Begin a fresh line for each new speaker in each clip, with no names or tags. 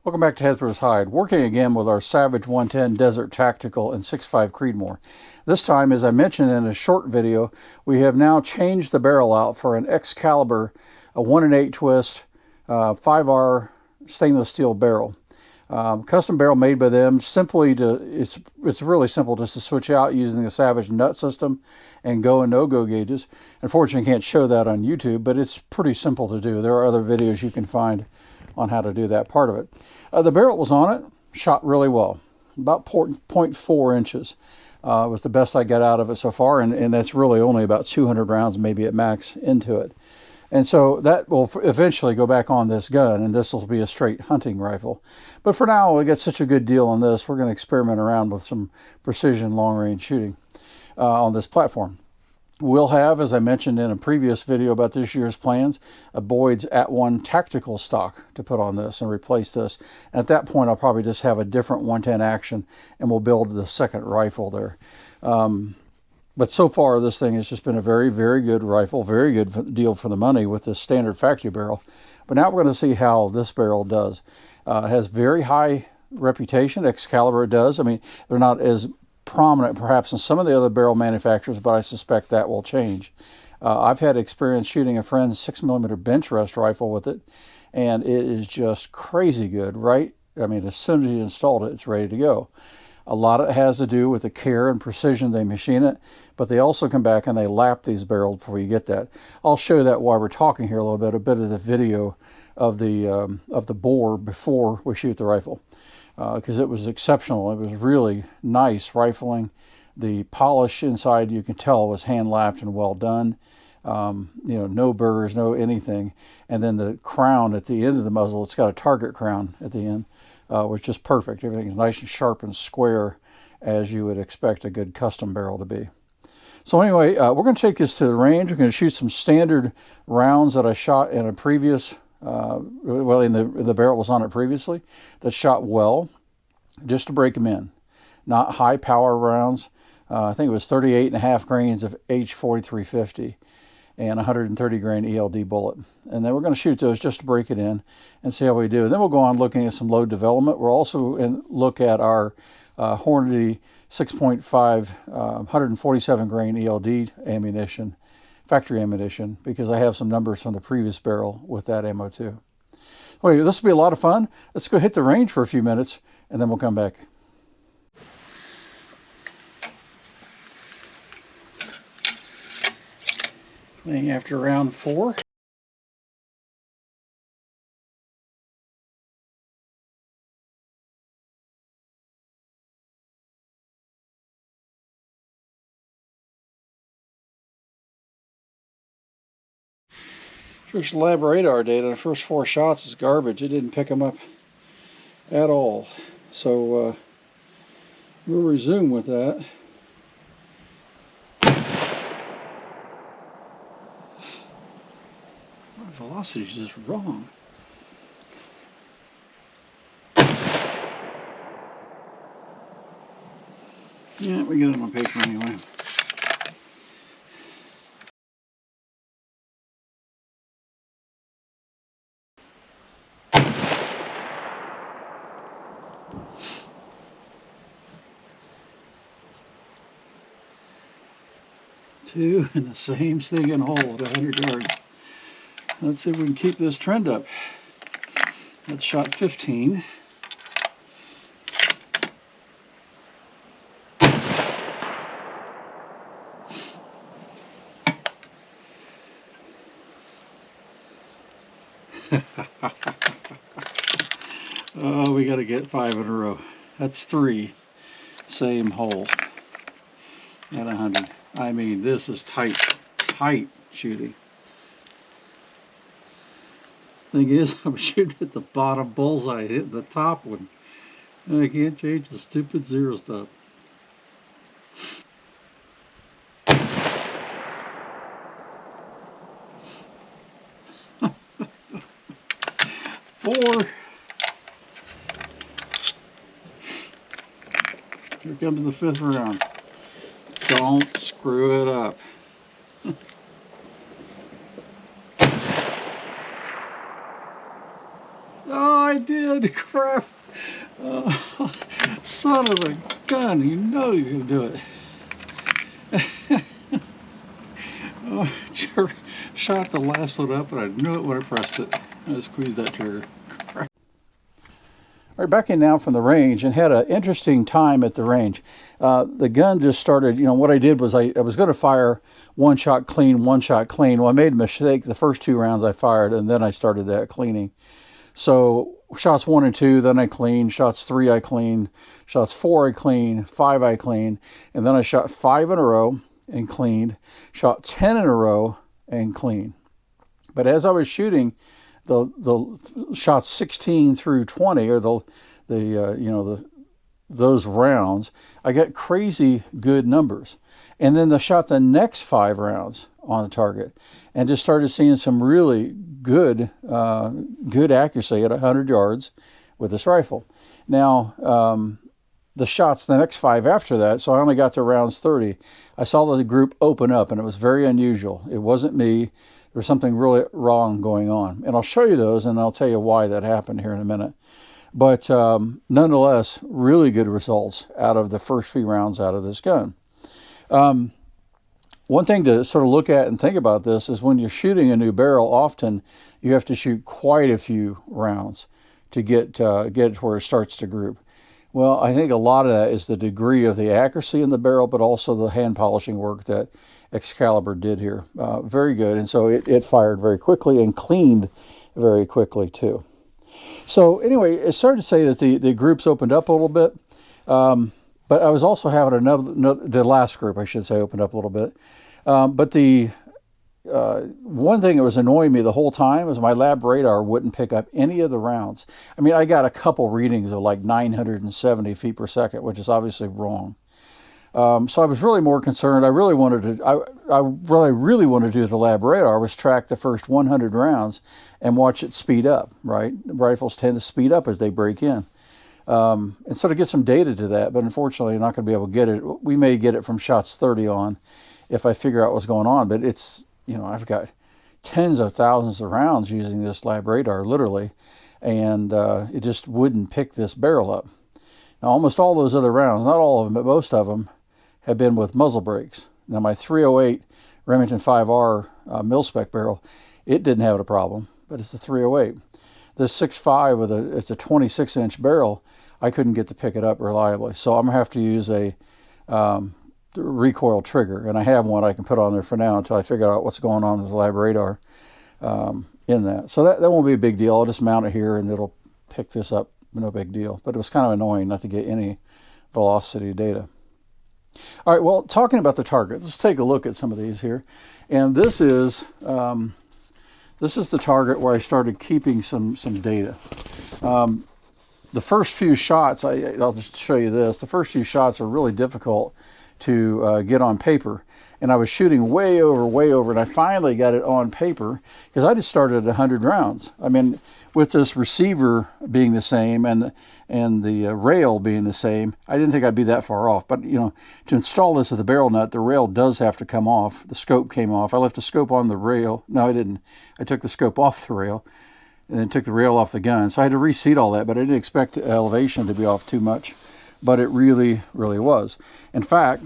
Welcome back to Head Through His Hide. Working again with our Savage 110 Desert Tactical and 6.5 Creedmoor. This time, as I mentioned in a short video, we have now changed the barrel out for an Excalibur, a 1 in 8 twist, 5R stainless steel barrel. Custom barrel made by them. It's really simple just to switch out using the Savage nut system and go and no-go gauges. Unfortunately, I can't show that on YouTube, but it's pretty simple to do. There are other videos you can find on how to do that part of it. The barrel was on it, shot really well, about 0.4 inches. Was the best I got out of it so far, and that's really only about 200 rounds, maybe at max, into it. And so that will eventually go back on this gun, and this will be a straight hunting rifle. But for now, we got such a good deal on this, we're going to experiment around with some precision long-range shooting on this platform. We'll have, as I mentioned in a previous video about this year's plans, a Boyd's @1 tactical stock to put on this and replace this. And at that point, I'll probably just have a different 110 action, and we'll build the second rifle there. But so far, this thing has just been a very, very good rifle, very good deal for the money with the standard factory barrel. But now we're going to see how this barrel does. It has very high reputation. Excalibur does. I mean, they're not as prominent perhaps in some of the other barrel manufacturers, but I suspect that will change. I've had experience shooting a friend's 6mm bench rest rifle with it, and it is just crazy good, right? I mean, as soon as you installed it, it's ready to go. A lot of it has to do with the care and precision they machine it, but they also come back and they lap these barrels before you get that. I'll show that while we're talking here a bit of the video of the bore before we shoot the rifle. Because it was exceptional. It was really nice rifling. The polish inside, you can tell, was hand lapped and well done. No burrs, no anything. And then the crown at the end of the muzzle, it's got a target crown at the end, which is perfect. Everything is nice and sharp and square, as you would expect a good custom barrel to be. So anyway, we're going to take this to the range. We're going to shoot some standard rounds that I shot in a previous the barrel was on it previously, that shot well, just to break them in. Not high power rounds. I think it was 38.5 grains of H4350 and 130 grain ELD bullet. And then we're going to shoot those just to break it in and see how we do. And then we'll go on looking at some load development. We'll also look at our Hornady 6.5 147 grain ELD ammunition, factory ammunition, because I have some numbers from the previous barrel with that ammo too. Anyway, this will be a lot of fun. Let's go hit the range for a few minutes, and then we'll come back. Playing after round 4. First lab radar data, the first 4 shots is garbage. It didn't pick them up at all. So we'll resume with that. My velocity is just wrong. Yeah, we get it on paper anyway. Two in the same stinking hole at 100 yards. Let's see if we can keep this trend up. That's shot 15. Oh, we got to get 5 in a row. That's 3. Same hole at 100. I mean, this is tight shooting. Thing is, I'm shooting at the bottom bullseye, hitting the top one. And I can't change the stupid zero stuff. Four. Here comes the 5th round. Don't screw it up. Oh, I did. Crap. Oh, son of a gun. You know you can do it. Oh, sure. Shot the last one up, and I knew it when I pressed it. I squeezed that trigger. Crap. All right, back in now from the range, and had an interesting time at the range. The gun just started, you know, what I did was I was going to fire one shot clean, one shot clean. Well, I made a mistake. The first 2 rounds I fired, and then I started that cleaning. So shots 1 and 2, then I cleaned. Shots 3, I cleaned. Shots 4, I cleaned. 5, I cleaned. And then I shot 5 in a row and cleaned. Shot 10 in a row and cleaned. But as I was shooting the shots 16 through 20, or those rounds, I got crazy good numbers. And then I shot the next 5 rounds on the target and just started seeing some really good accuracy at 100 yards with this rifle. Now, the shots, the next 5 after that, so I only got to rounds 30, I saw the group open up, and it was very unusual. It wasn't me. There was something really wrong going on. And I'll show you those, and I'll tell you why that happened here in a minute. But nonetheless, really good results out of the first few rounds out of this gun. One thing to sort of look at and think about this is when you're shooting a new barrel, often you have to shoot quite a few rounds to get it to where it starts to group. Well, I think a lot of that is the degree of the accuracy in the barrel, but also the hand polishing work that Excalibur did here. Very good, and so it fired very quickly and cleaned very quickly too. So anyway, it started to say that the groups opened up a little bit, but I was also having the last group, I should say, opened up a little bit. But the one thing that was annoying me the whole time was my lab radar wouldn't pick up any of the rounds. I mean, I got a couple readings of like 970 feet per second, which is obviously wrong. So I was really more concerned. I really wanted to do the lab radar was track the first 100 rounds and watch it speed up, right? Rifles tend to speed up as they break in. And sort of get some data to that, but unfortunately you're not going to be able to get it. We may get it from shots 30 on if I figure out what's going on, but it's, you know, I've got tens of thousands of rounds using this lab radar, literally, and it just wouldn't pick this barrel up. Now, almost all those other rounds, not all of them, but most of them, have been with muzzle brakes. Now, my 308 Remington 5R mil-spec barrel, it didn't have a problem, but it's a 308. This 6.5 it's a 26-inch barrel, I couldn't get to pick it up reliably. So I'm going to have to use a recoil trigger, and I have one I can put on there for now until I figure out what's going on with the lab radar in that. So that won't be a big deal. I'll just mount it here and it'll pick this up, no big deal. But it was kind of annoying not to get any velocity data. All right, well, talking about the target, let's take a look at some of these here. And this is the target where I started keeping some data. The first few shots, I'll just show you this. The first few shots are really difficult to get on paper. And I was shooting way over, and I finally got it on paper because I just started at 100 rounds. I mean, with this receiver being the same and the rail being the same, I didn't think I'd be that far off. But, you know, to install this with the barrel nut, the rail does have to come off. The scope came off. I left the scope on the rail. No, I didn't. I took the scope off the rail and then took the rail off the gun. So I had to reseat all that, but I didn't expect the elevation to be off too much. But it really was. In fact,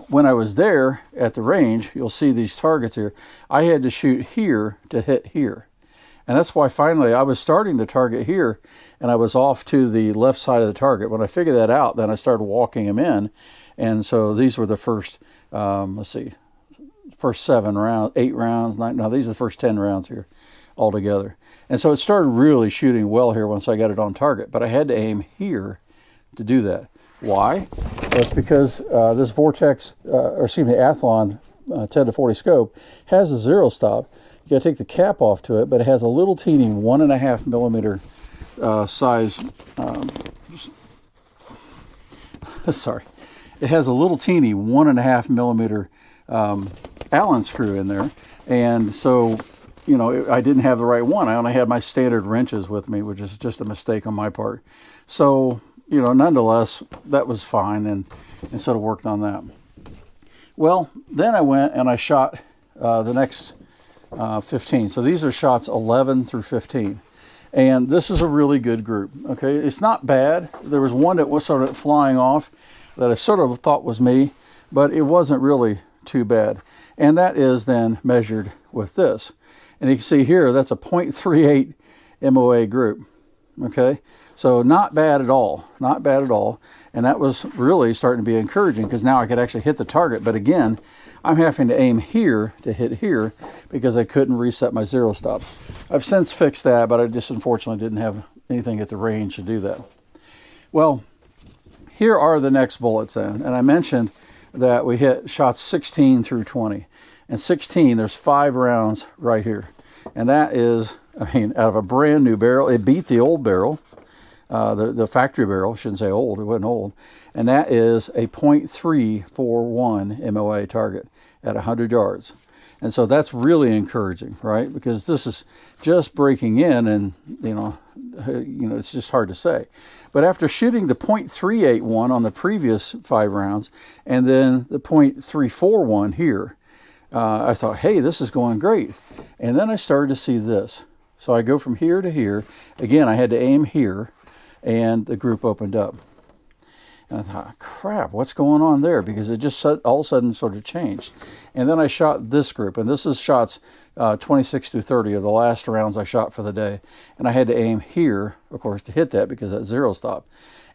when I was there at the range, you'll see these targets here. I had to shoot here to hit here. And that's why finally I was starting the target here and I was off to the left side of the target. When I figured that out, then I started walking them in. And so these were the first, first 8 rounds, 9, no, these are the first 10 rounds here altogether. And so it started really shooting well here once I got it on target. But I had to aim here to do that. Why? Well, it's because this Athlon 10 to 40 scope has a zero stop. You got to take the cap off to it, but it has a little teeny 1.5 millimeter size. Sorry, it has a little teeny 1.5 millimeter Allen screw in there, and so you know I didn't have the right one. I only had my standard wrenches with me, which is just a mistake on my part. So you know, nonetheless, that was fine, and sort of worked on that. Well, then I went and I shot the next 15. So these are shots 11 through 15. And this is a really good group. Okay, it's not bad. There was one that was sort of flying off that I sort of thought was me, but it wasn't really too bad. And that is then measured with this. And you can see here, that's a 0.38 MOA group. Okay, so not bad at all, not bad at all. And that was really starting to be encouraging because now I could actually hit the target. But again, I'm having to aim here to hit here because I couldn't reset my zero stop. I've since fixed that, but I just unfortunately didn't have anything at the range to do that. Well, here are the next bullets then. And I mentioned that we hit shots 16 through 20. And 16, there's 5 rounds right here. And that is, I mean, out of a brand new barrel. It beat the old barrel, the factory barrel. I shouldn't say old, it wasn't old. And that is a .341 MOA target at 100 yards. And so that's really encouraging, right? Because this is just breaking in, and you know, it's just hard to say. But after shooting the .381 on the previous 5 rounds, and then the .341 here, I thought, hey, this is going great. And then I started to see this. So I go from here to here. Again, I had to aim here, and the group opened up. And I thought, crap, what's going on there? Because it just all of a sudden sort of changed. And then I shot this group, and this is shots 26 through 30 of the last rounds I shot for the day. And I had to aim here, of course, to hit that because that zero stop.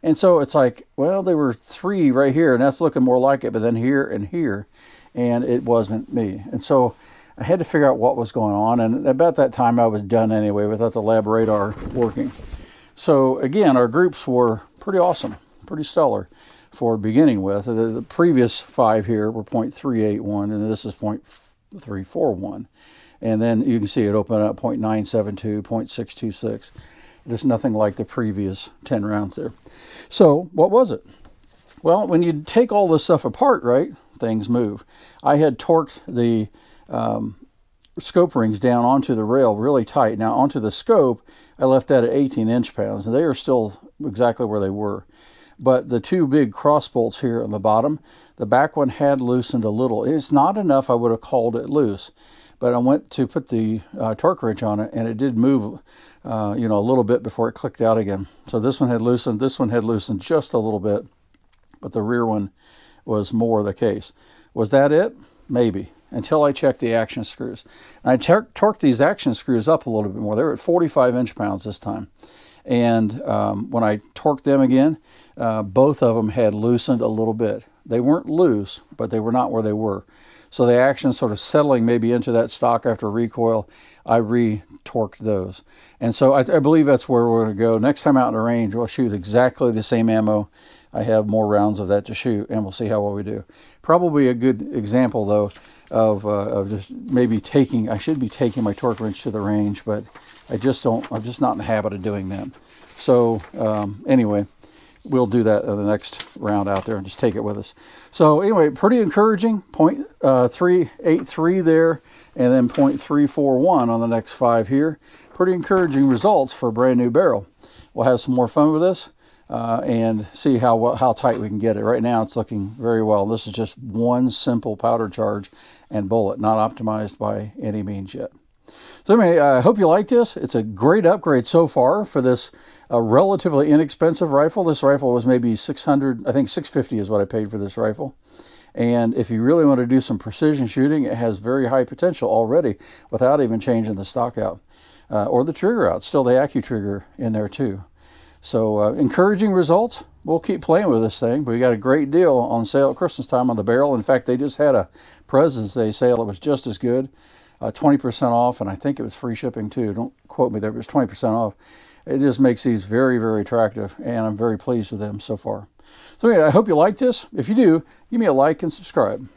And so it's like, well, there were 3 right here, and that's looking more like it, but then here and here, and it wasn't me. And so I had to figure out what was going on, and about that time I was done anyway without the lab radar working. So again, our groups were pretty awesome, pretty stellar for beginning with. The previous 5 here were .381, and this is .341. And then you can see it open up .972, .626. There's nothing like the previous 10 rounds there. So what was it? Well, when you take all this stuff apart, right, things move. I had torqued the scope rings down onto the rail really tight. Now onto the scope, I left that at 18 inch-pounds, and they are still exactly where they were. But the 2 big cross bolts here on the bottom, the back one had loosened a little. It's not enough I would have called it loose, but I went to put the torque wrench on it, and it did move a little bit before it clicked out again. So this one had loosened just a little bit, but the rear one was more the case. Was that it? Maybe, until I checked the action screws. And I torqued these action screws up a little bit more. They were at 45 inch-pounds this time. And when I torqued them again, both of them had loosened a little bit. They weren't loose, but they were not where they were. So the action sort of settling maybe into that stock after recoil, I re-torqued those. And so I believe that's where we're going to go. Next time out in the range, we'll shoot exactly the same ammo. I have more rounds of that to shoot, and we'll see how well we do. Probably a good example, though, of just maybe I should be taking my torque wrench to the range, but I'm just not in the habit of doing that. So anyway, we'll do that in the next round out there and just take it with us. So anyway, pretty encouraging, .383 there, and then .341 on the next 5 here. Pretty encouraging results for a brand new barrel. We'll have some more fun with this and see how tight we can get it. Right now it's looking very well. This is just one simple powder charge and bullet, not optimized by any means yet. So anyway, I hope you liked this. It's a great upgrade so far for this relatively inexpensive rifle. This rifle was maybe $600, I think $650 is what I paid for this rifle. And if you really want to do some precision shooting, it has very high potential already without even changing the stock out or the trigger out. Still the AccuTrigger in there too. So encouraging results. We'll keep playing with this thing. We got a great deal on sale at Christmas time on the barrel. In fact, they just had a President's Day sale that was just as good. 20% off, and I think it was free shipping too. Don't quote me there, but it was 20% off. It just makes these very, very attractive, and I'm very pleased with them so far. So anyway, I hope you liked this. If you do, give me a like and subscribe.